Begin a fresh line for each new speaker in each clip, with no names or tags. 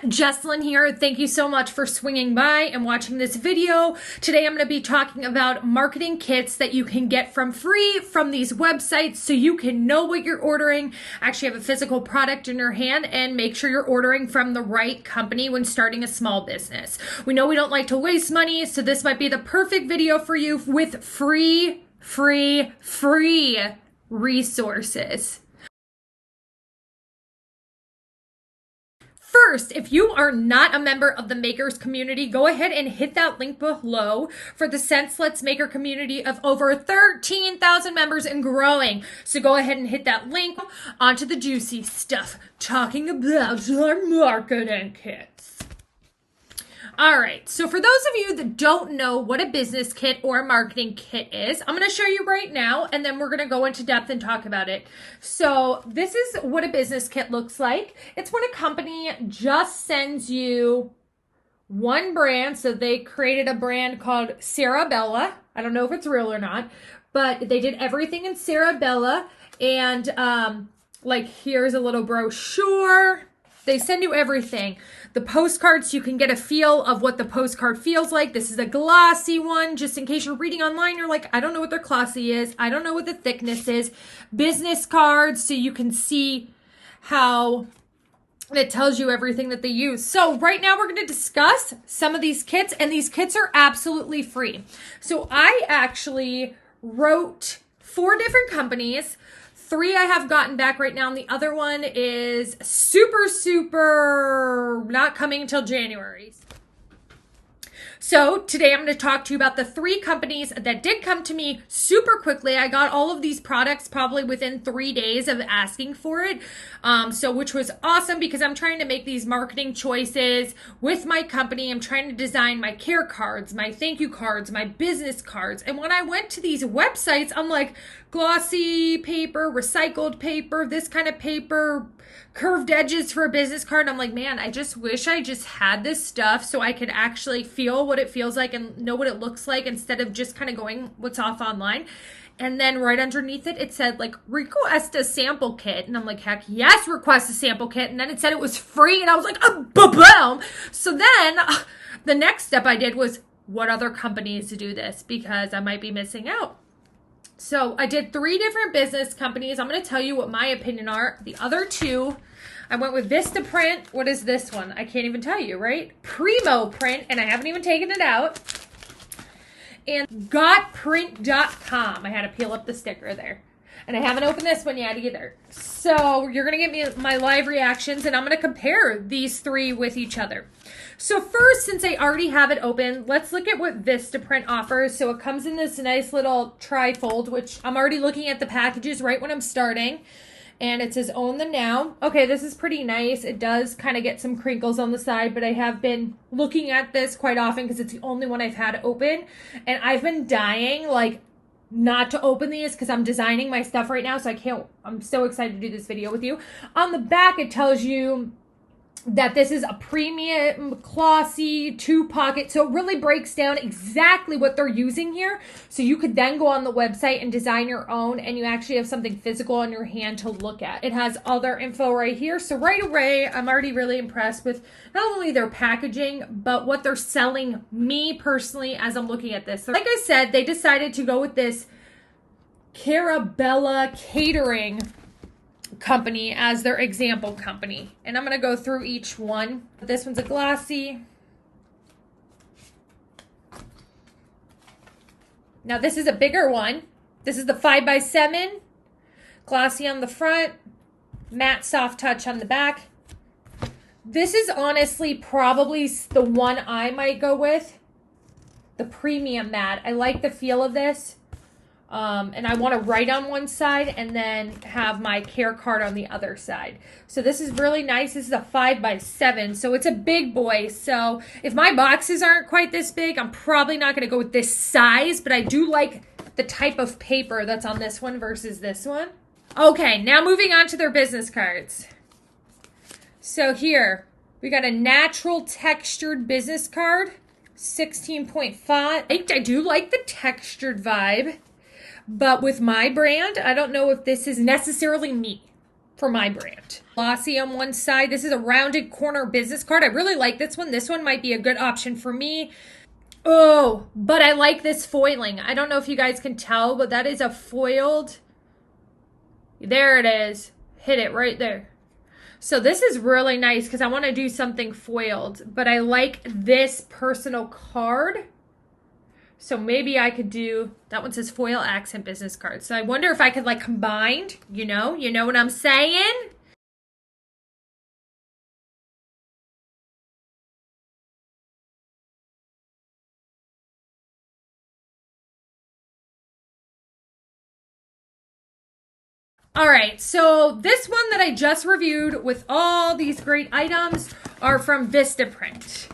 Jesslyn here. Thank you so much for swinging by and watching this video. Today I'm going to be talking about marketing kits that you can get from free from these websites so you can know what you're ordering, actually have a physical product in your hand, and make sure you're ordering from the right company when starting a small business. We know we don't like to waste money, so this might be the perfect video for you with free resources. First, if you are not a member of the Makers community, go ahead and hit that link below for the Sluts Maker community of over 13,000 members and growing. So go ahead and hit that link. Onto the juicy stuff, talking about our marketing kits. All right, so for those of you that don't know what a business kit or a marketing kit is, I'm going to show you right now, and then we're going to go into depth and talk about it. So this is what a business kit looks like. It's when a company just sends you one brand. So they created a brand called Sarabella. I don't know if it's real or not, but they did everything in Sarabella. And like here's a little brochure. They send you everything. The postcards, you can get a feel of what the postcard feels like. This is a glossy one, just in case you're reading online, you're like, I don't know what their glossy is. I don't know what the thickness is. Business cards, so you can see how it tells you everything that they use. So right now we're going to discuss some of these kits, and these kits are absolutely free. So I actually wrote 4 different companies. 3 I have gotten back right now, and the other one is super not coming until January. So today I'm going to talk to you about the 3 companies that did come to me super quickly. I got all of these products probably within 3 days of asking for it. Which was awesome because I'm trying to make these marketing choices with my company. I'm trying to design my care cards, my thank you cards, my business cards. And when I went to these websites, I'm like, glossy paper, recycled paper, this kind of paper, curved edges for a business card. I'm like, man, I just wish I just had this stuff so I could actually feel what it feels like and know what it looks like instead of just kind of going what's off online. And then right underneath it, it said like request a sample kit. And I'm like, heck yes, request a sample kit. And then it said it was free. And I was like, boom. So then the next step I did was what other companies to do this because I might be missing out. So I did 3 different business companies. I'm going to tell you what my opinion are. The other 2, I went with VistaPrint. What is this one? I can't even tell you, right? PrimoPrint, and I haven't even taken it out. And GotPrint.com. I had to peel up the sticker there. And I haven't opened this one yet either. So you're going to get me my live reactions, and I'm going to compare these 3 with each other. So first, since I already have it open, let's look at what VistaPrint offers. So it comes in this nice little trifold, which I'm already looking at the packages right when I'm starting. And it says own the now. Okay, this is pretty nice. It does kind of get some crinkles on the side, but I have been looking at this quite often because it's the only one I've had open. And I've been dying, like, not to open these because I'm designing my stuff right now, so I'm so excited to do this video with you. On the back, it tells you that this is a premium glossy 2-pocket, so it really breaks down exactly what they're using here, so you could then go on the website and design your own, and you actually have something physical on your hand to look at. It has all their info right here, so right away I'm already really impressed with not only their packaging but what they're selling me personally as I'm looking at this. So like I said, they decided to go with this Carabella Catering company as their example company, and I'm going to go through each one. This one's a glossy. Now this is a bigger one. This is the 5x7, glossy on the front, matte soft touch on the back. This is honestly probably the one I might go with, the premium matte. I like the feel of this. And I want to write on one side and then have my care card on the other side. So this is really nice. This is a 5x7, so it's a big boy. So if my boxes aren't quite this big, I'm probably not going to go with this size, but I do like the type of paper that's on this one versus this one. Okay, now moving on to their business cards. So here, we got a natural textured business card, 16-point font. I do like the textured vibe. But with my brand, I don't know if this is necessarily me. for my brand. Glossy on one side. This is a rounded corner business card. I really like this one. This one might be a good option for me. Oh, but I like this foiling. I don't know if you guys can tell, but that is a foiled. There it is. Hit it right there. So this is really nice because I want to do something foiled, but I like this personal card. So maybe I could do, that one says foil accent business cards. So I wonder if I could like combined, you know what I'm saying? All right, so this one that I just reviewed with all these great items are from VistaPrint.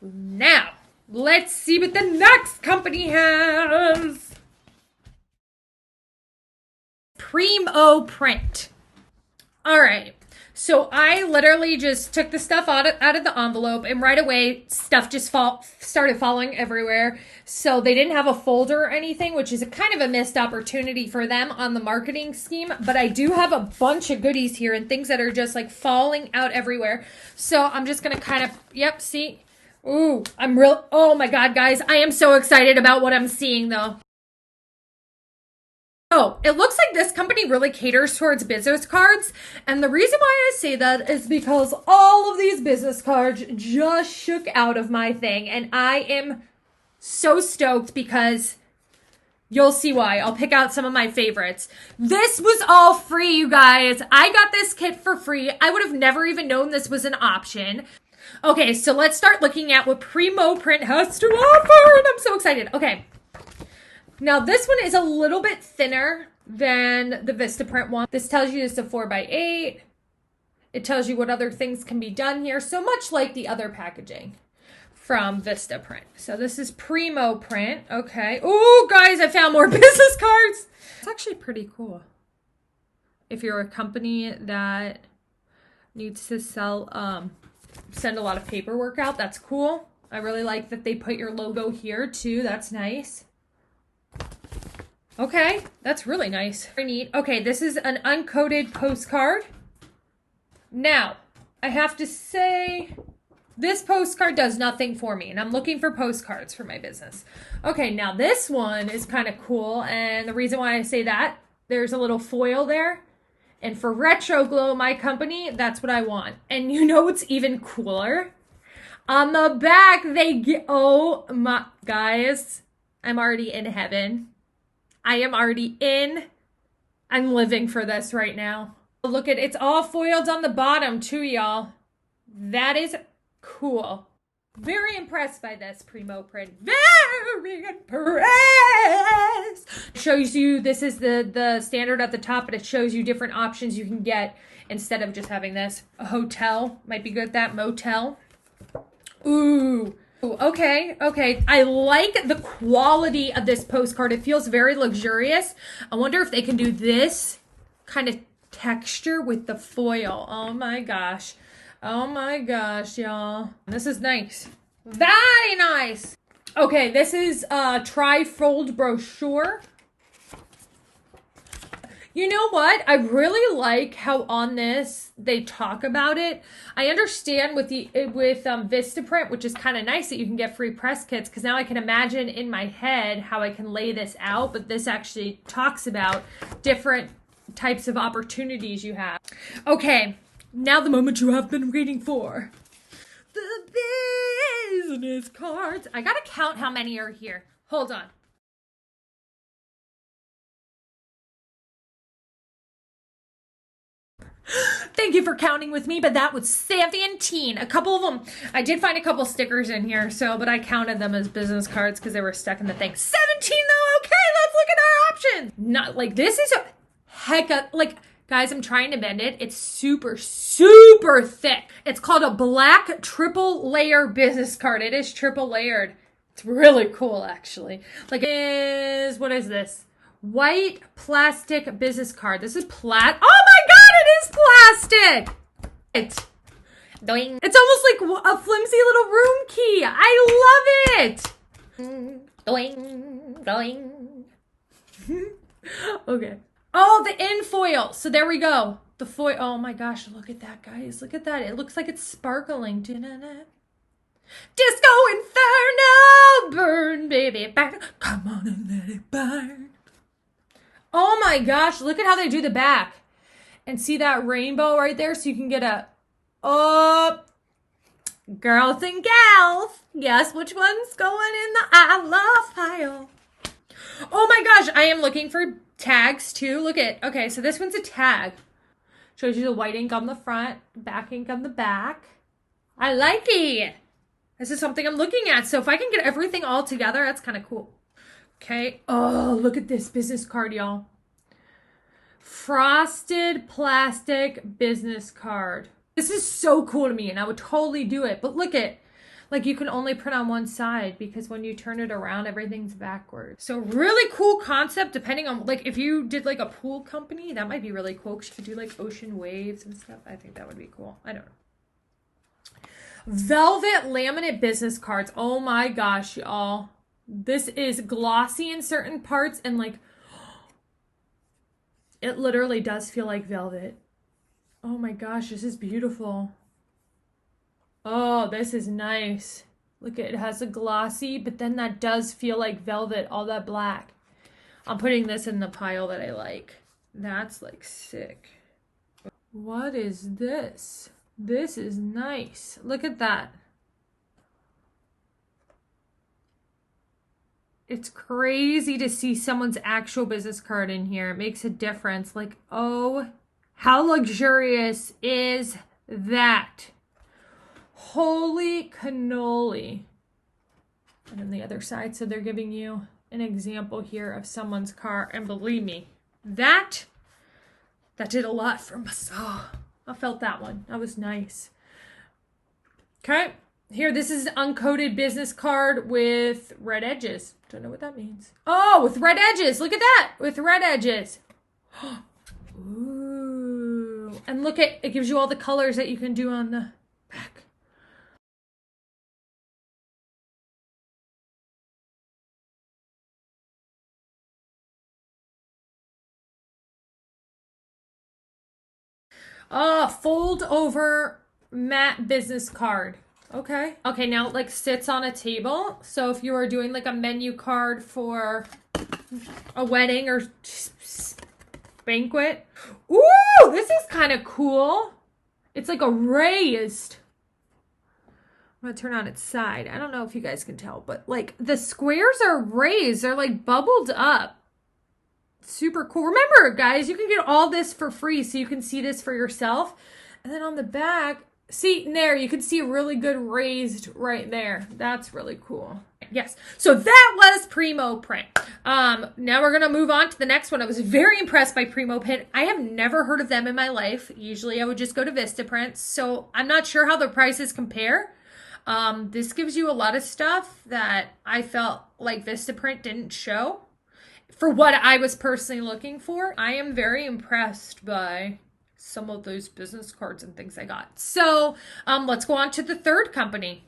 Now, let's see what the next company has. PrimoPrint. All right, so I literally just took the stuff out of the envelope, and right away, stuff just started falling everywhere. So they didn't have a folder or anything, which is a kind of a missed opportunity for them on the marketing scheme. But I do have a bunch of goodies here and things that are just like falling out everywhere. So I'm just going to kind of, yep, see? Ooh, oh my God, guys. I am so excited about what I'm seeing though. Oh, it looks like this company really caters towards business cards. And the reason why I say that is because all of these business cards just shook out of my thing. And I am so stoked because you'll see why. I'll pick out some of my favorites. This was all free, you guys. I got this kit for free. I would have never even known this was an option. Okay, so let's start looking at what PrimoPrint has to offer. And I'm so excited. Okay. Now, this one is a little bit thinner than the VistaPrint one. This tells you it's a 4x8. It tells you what other things can be done here. So much like the other packaging from VistaPrint. So this is PrimoPrint. Okay. Oh, guys, I found more business cards. It's actually pretty cool. If you're a company that needs to sell, send a lot of paperwork out, that's cool. I really like that they put your logo here too. That's nice. Okay, that's really nice. Very neat. Okay, this is an uncoated postcard. Now, I have to say, this postcard does nothing for me, and I'm looking for postcards for my business. Okay, now this one is kind of cool, and the reason why I say that, there's a little foil there. And for Retro Glow, my company, that's what I want. And you know what's even cooler? On the back, they get, oh my, guys, I'm already in heaven. I am already in. I'm living for this right now. Look at, it's all foiled on the bottom too, y'all. That is cool. Very impressed by this PrimoPrint. Very impressed. Shows you, this is the standard at the top, but it shows you different options you can get instead of just having this. A hotel might be good, that motel. Ooh. Okay. I like the quality of this postcard. It feels very luxurious. I wonder if they can do this kind of texture with the foil. Oh my gosh. Oh my gosh, y'all. This is nice. Very nice. Okay, this is a tri-fold brochure. You know what? I really like how on this they talk about it. I understand with VistaPrint, which is kind of nice that you can get free press kits, because now I can imagine in my head how I can lay this out, but this actually talks about different types of opportunities you have. Okay, now the moment you have been waiting for. The business cards. I gotta count how many are here. Hold on. Thank you for counting with me, but that was 17. A couple of them, I did find a couple stickers in here, but I counted them as business cards because they were stuck in the thing. 17 though, okay, let's look at our options. Not like, this is a heck of, like, guys, I'm trying to bend it. It's super, super thick. It's called a black triple layer business card. It is triple layered. It's really cool, actually. Like, what is this? White plastic business card. This is oh my God, it is plastic. Doing. It's almost like a flimsy little room key. I love it. Doing. Okay. Oh, the in foil. So there we go. The foil. Oh my gosh, look at that, guys. Look at that. It looks like it's sparkling. Da-na-na. Disco Inferno! Burn, baby, back. Come on and let it burn. Oh my gosh, look at how they do the back. And see that rainbow right there? So you can get a... Oh, girls and gals. Guess which one's going in the I love pile. Oh my gosh, I am looking for tags too. Look at... Okay, so this one's a tag. Shows you the white ink on the front, black ink on the back. I like it. This is something I'm looking at. So if I can get everything all together, that's kind of cool. Okay. Oh, look at this business card, y'all. Frosted plastic business card. This is so cool to me, and I would totally do it. But look at, like, you can only print on one side because when you turn it around, everything's backwards. So really cool concept, depending on, like, if you did, like, a pool company, that might be really cool because you could do, like, ocean waves and stuff. I think that would be cool. I don't know. Velvet laminate business cards. Oh my gosh, y'all. This is glossy in certain parts and like, it literally does feel like velvet. Oh my gosh, this is beautiful. Oh, this is nice. Look, it has a glossy, but then that does feel like velvet, all that black. I'm putting this in the pile that I like. That's like sick. What is this? This is nice. Look at that. It's crazy to see someone's actual business card in here. It makes a difference. Like, oh, how luxurious is that? Holy cannoli. And then the other side, so they're giving you an example here of someone's car. And believe me, that did a lot for my soul. I felt that one. That was nice. Okay. Here, this is an uncoated business card with red edges. Don't know what that means. Oh, with red edges. Look at that. With red edges. Ooh. And look at, it gives you all the colors that you can do on the back. Fold over matte business card. Okay. Okay, now it like sits on a table. So if you are doing like a menu card for a wedding or banquet. Ooh, this is kind of cool. It's like a raised. I'm gonna turn on its side. I don't know if you guys can tell, but like the squares are raised. They're like bubbled up. Super cool. Remember, guys, you can get all this for free, so you can see this for yourself. And then on the back, see there, you can see a really good raised right there. That's really cool. Yes. So that was PrimoPrint. Now we're going to move on to the next one. I was very impressed by PrimoPrint. I have never heard of them in my life. Usually I would just go to VistaPrint. So I'm not sure how the prices compare. This gives you a lot of stuff that I felt like VistaPrint didn't show. For what I was personally looking for, I am very impressed by some of those business cards and things I got. So let's go on to the third company.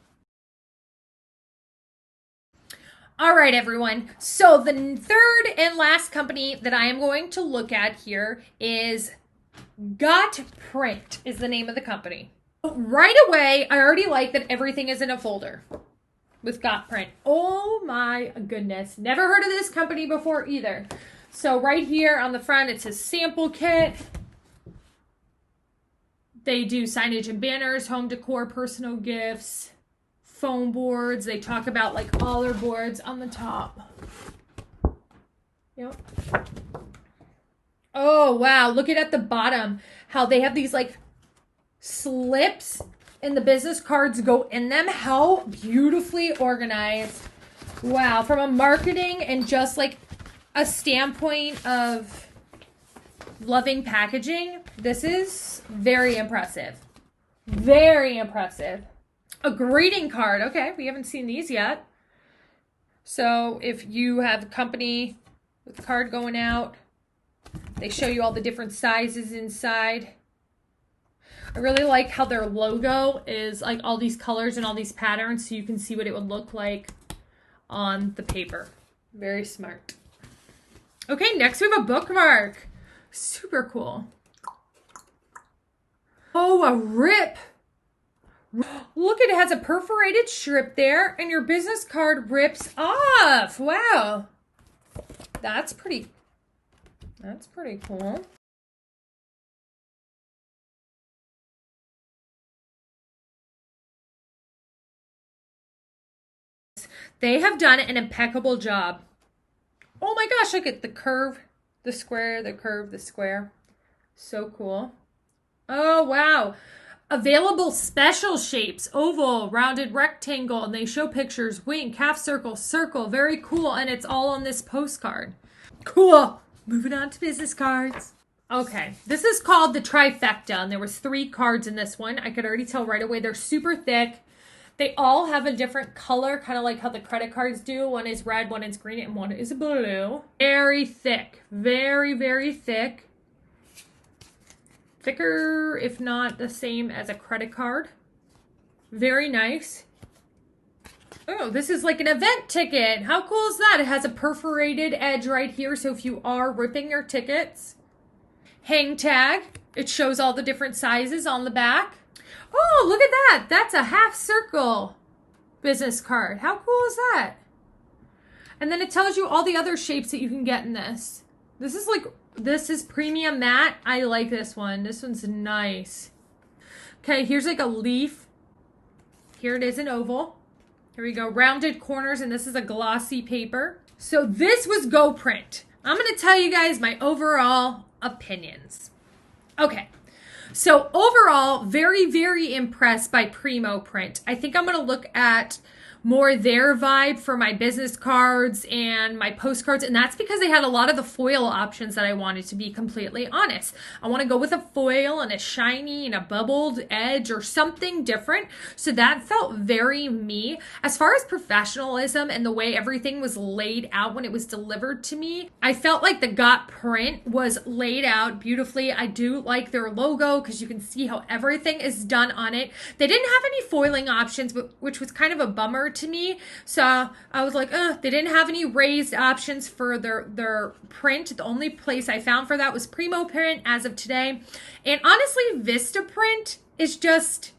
All right, everyone. So the third and last company that I am going to look at here is GotPrint is the name of the company. Right away, I already like that everything is in a folder with GotPrint. Oh my goodness. Never heard of this company before either. So right here on the front, it says sample kit. They do signage and banners, home decor, personal gifts, foam boards. They talk about like all their boards on the top. Yep. Oh, wow. Look at the bottom, how they have these like slips and the business cards go in them. How beautifully organized. Wow. From a marketing and just like a standpoint of loving packaging, this is very impressive. Very impressive. A greeting card. Okay, we haven't seen these yet. So if you have a company with a card going out, they show you all the different sizes inside. I really like how their logo is like all these colors and all these patterns, so you can see what it would look like on the paper. Very smart. Okay, next we have a bookmark. Super cool. Oh, a rip. Look, it has a perforated strip there, and your business card rips off. Wow. That's pretty cool. They have done an impeccable job. Oh my gosh, look at the curve, the square, the curve, the square. So cool. Oh, wow. Available special shapes, oval, rounded rectangle, and they show pictures, wink, half circle, circle. Very cool, and it's all on this postcard. Cool. Moving on to business cards. Okay, this is called the trifecta, and there was 3 cards in this one. I could already tell right away they're super thick. They all have a different color, kind of like how the credit cards do. One is red, one is green, and one is blue. Very thick. Very, very thick. Thicker, if not the same as a credit card. Very nice. Oh, this is like an event ticket. How cool is that? It has a perforated edge right here, so if you are ripping your tickets. Hang tag. It shows all the different sizes on the back. Oh, look at that. That's a half circle business card. How cool is that? And then it tells you all the other shapes that you can get in this. This is premium matte. I like this one. This one's nice. Okay, here's like a leaf. Here it is in oval. Here we go. Rounded corners, and this is a glossy paper. So this was GotPrint. I'm going to tell you guys my overall opinions. Okay. So overall, very, very impressed by PrimoPrint. I think I'm going to look at more their vibe for my business cards and my postcards. And that's because they had a lot of the foil options that I wanted, to be completely honest. I want to go with a foil and a shiny and a bubbled edge or something different. So that felt very me. As far as professionalism and the way everything was laid out when it was delivered to me, I felt like the GotPrint was laid out beautifully. I do like their logo because you can see how everything is done on it. They didn't have any foiling options, which was kind of a bummer to me. So I was like, they didn't have any raised options for their print. The only place I found for that was PrimoPrint as of today. And honestly, VistaPrint is just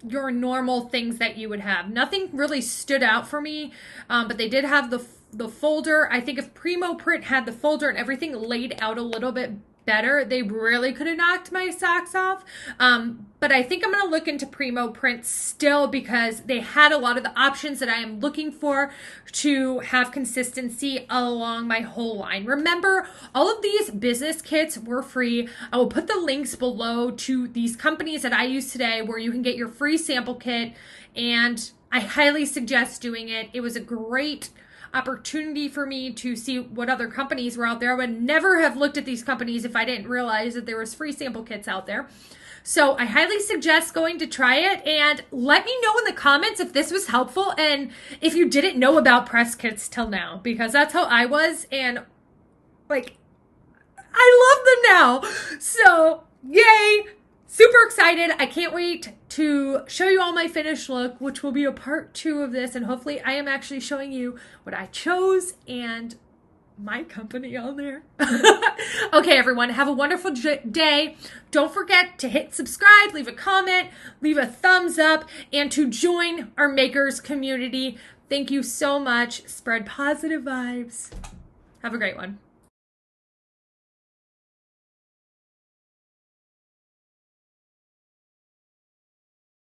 your normal things that you would have. Nothing really stood out for me, but they did have the folder. I think if PrimoPrint had the folder and everything laid out a little bit better, they really could have knocked my socks off. But I think I'm going to look into PrimoPrint still because they had a lot of the options that I am looking for to have consistency along my whole line. Remember, all of these business kits were free. I will put the links below to these companies that I use today where you can get your free sample kit, and I highly suggest doing it. It was a great opportunity for me to see what other companies were out there. I would never have looked at these companies if I didn't realize that there was free sample kits out there. So I highly suggest going to try it, and let me know in the comments if this was helpful and if you didn't know about press kits till now, because that's how I was, and like, I love them now. So yay. Super excited. I can't wait to show you all my finished look, which will be a part 2 of this. And hopefully I am actually showing you what I chose and my company on there. Okay, everyone, have a wonderful day. Don't forget to hit subscribe, leave a comment, leave a thumbs up, and to join our makers community. Thank you so much. Spread positive vibes. Have a great one.